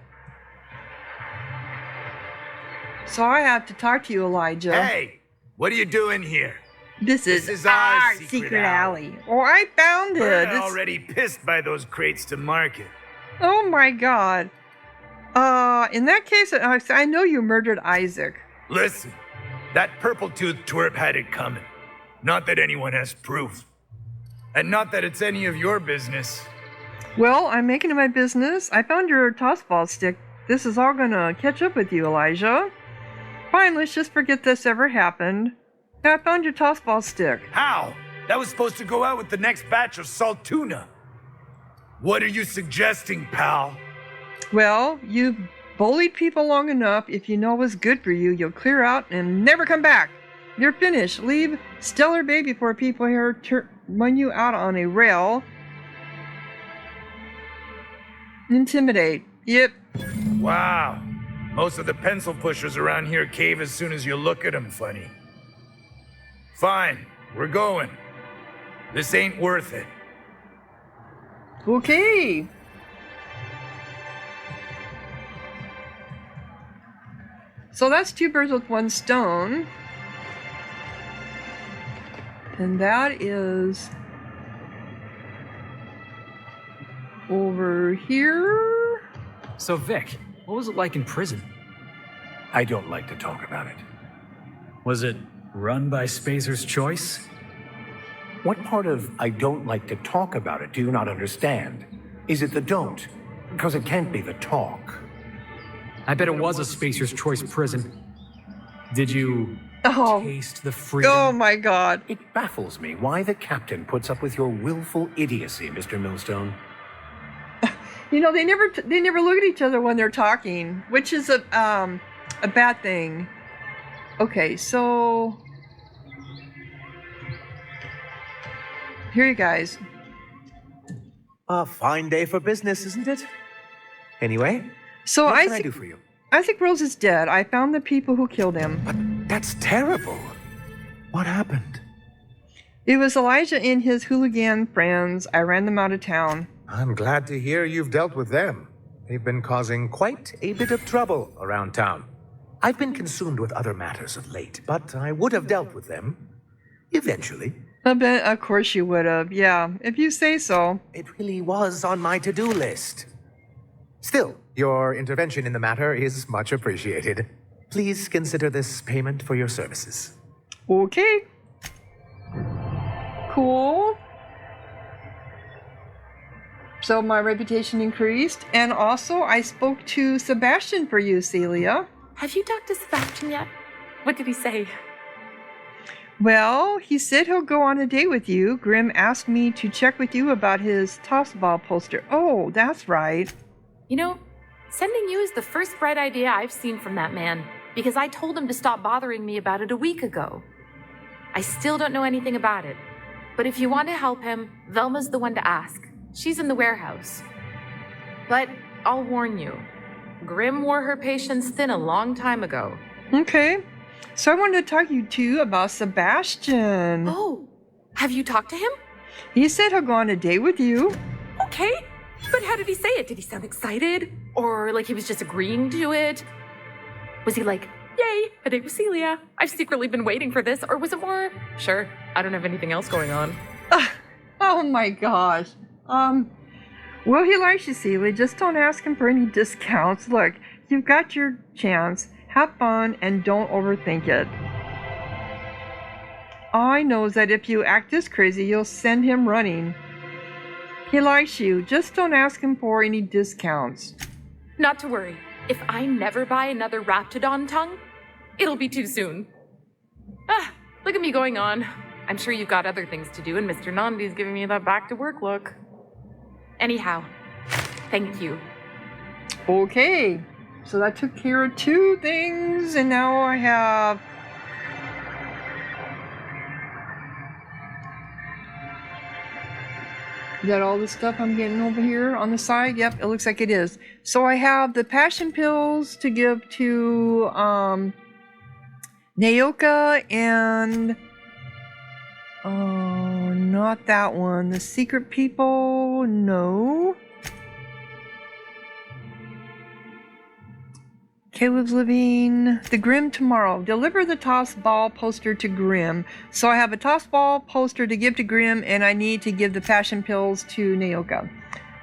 So I have to talk to you, Elijah. Hey, what are you doing here? This is our secret alley. Oh, I found it. We're already pissed by those crates to market. Oh my god. In that case, I know you murdered Isaac. Listen, that purple-toothed twerp had it coming. Not that anyone has proof. And not that it's any of your business. Well, I'm making it my business. I found your tossball stick. This is all gonna catch up with you, Elijah. Fine, let's just forget this ever happened. Now, I found your tossball stick. How? That was supposed to go out with the next batch of salt tuna. What are you suggesting, pal? Well, you've bullied people long enough. If you know what's good for you, you'll clear out and never come back. You're finished. Leave Stellar Bay before people here run you out on a rail. Intimidate. Yep. Wow. Most of the pencil pushers around here cave as soon as you look at them funny. Fine, we're going. This ain't worth it. Okay. So that's 2 birds with 1 stone. And that is over here. So, Vic, what was it like in prison? I don't like to talk about it. Was it run by Spacer's choice? What part of I don't like to talk about it do you not understand? Is it the don't? Because it can't be the talk. I bet it was a Spacer's choice prison. Did you taste the freedom? Oh my god. It baffles me why the captain puts up with your willful idiocy, Mr. Millstone. You know, they never look at each other when they're talking, which is a bad thing. Okay, so here you guys. A fine day for business, isn't it? Anyway, so what can I do for you? Isaac Rose is dead. I found the people who killed him. But that's terrible. What happened? It was Elijah and his hooligan friends. I ran them out of town. I'm glad to hear you've dealt with them. They've been causing quite a bit of trouble around town. I've been consumed with other matters of late, but I would have dealt with them eventually. I bet, of course you would have. Yeah, if you say so. It really was on my to-do list. Still, your intervention in the matter is much appreciated. Please consider this payment for your services. Okay. Cool. So my reputation increased, and also I spoke to Sebastian for you, Celia. Have you talked to Sebastian yet? What did he say? Well, he said he'll go on a date with you. Grimm asked me to check with you about his tossball poster. Oh, that's right. You know, sending you is the first bright idea I've seen from that man, because I told him to stop bothering me about it a week ago. I still don't know anything about it, but if you want to help him, Velma's the one to ask. She's in the warehouse. But I'll warn you, Grimm wore her patience thin a long time ago. Okay. So I wanted to talk to you too about Sebastian. Oh, have you talked to him? He said he'll go on a date with you. Okay, but how did he say it? Did he sound excited? Or like he was just agreeing to it? Was he like, yay, a date with Celia? I've secretly been waiting for this. Or was it more, sure, I don't have anything else going on? Oh my gosh. Well, he likes you, Celia. Just don't ask him for any discounts. Look, you've got your chance. Have fun and don't overthink it. All I know is that if you act this crazy, you'll send him running. He likes you. Just don't ask him for any discounts. Not to worry. If I never buy another Raptidon tongue, it'll be too soon. Look at me going on. I'm sure you've got other things to do, and Mr. Nandi's giving me that back-to-work look. Anyhow, thank you. Okay. So that took care of 2 things, and now I have... Is that all the stuff I'm getting over here on the side? Yep, it looks like it is. So I have the passion pills to give to Naoka and Oh, not that one. The secret people? No. Caleb's living. The Grim tomorrow. Deliver the toss ball poster to Grim. So I have a toss ball poster to give to Grim, and I need to give the passion pills to Naoka.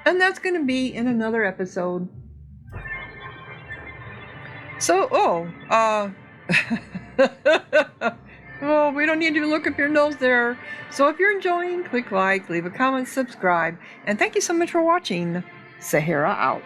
And that's going to be in another episode. So, well, we don't need to look up your nose there. So if you're enjoying, click like, leave a comment, subscribe, and thank you so much for watching. Sahara out.